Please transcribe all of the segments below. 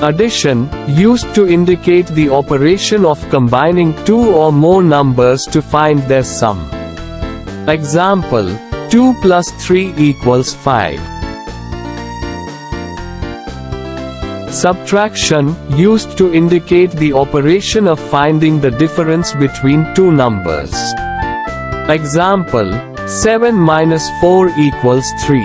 Addition, used to indicate the operation of combining two or more numbers to find their sum. Example, 2 plus 3 equals 5. Subtraction, used to indicate the operation of finding the difference between two numbers. Example, 7 minus 4 equals 3.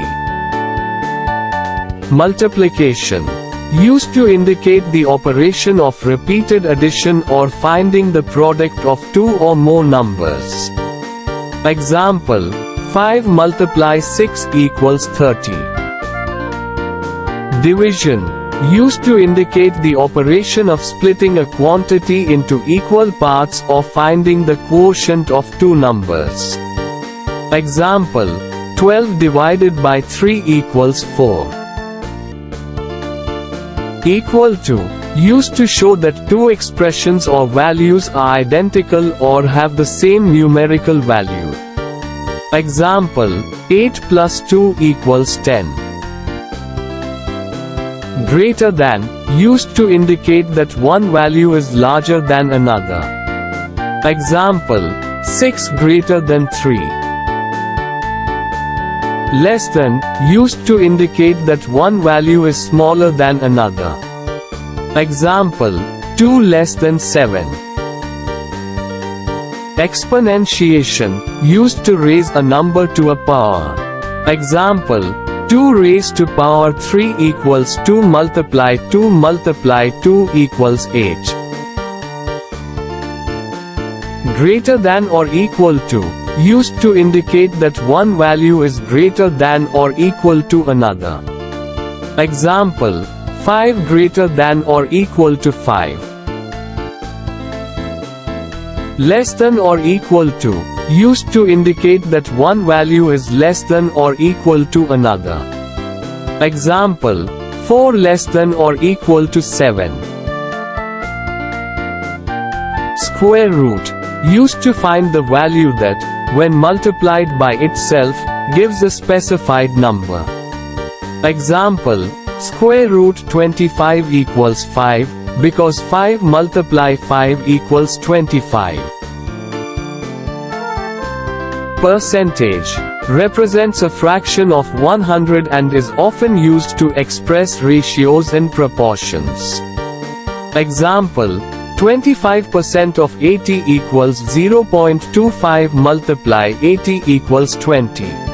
Multiplication, used to indicate the operation of repeated addition or finding the product of two or more numbers. Example, 5 multiply 6 equals 30. Division, used to indicate the operation of splitting a quantity into equal parts or finding the quotient of two numbers. Example, 12 divided by 3 equals 4. Equal to, used to show that two expressions or values are identical or have the same numerical value. Example, 8 plus 2 equals 10. Greater than, used to indicate that one value is larger than another. Example, 6 greater than 3. Less than, used to indicate that one value is smaller than another. Example, 2 less than 7. Exponentiation, used to raise a number to a power. Example, 2 raised to power 3 equals 2 multiply 2 multiply 2 equals 8. Greater than or equal to, used to indicate that one value is greater than or equal to another. Example, 5 greater than or equal to 5. Less than or equal to, used to indicate that one value is less than or equal to another. Example, 4 less than or equal to 7. Square root, used to find the value that, when multiplied by itself, gives a specified number. Example, square root 25 equals 5, because 5 multiply 5 equals 25. Percentage represents a fraction of 100 and is often used to express ratios and proportions. Example, 25% of 80 equals 0.25 multiply 80 equals 20.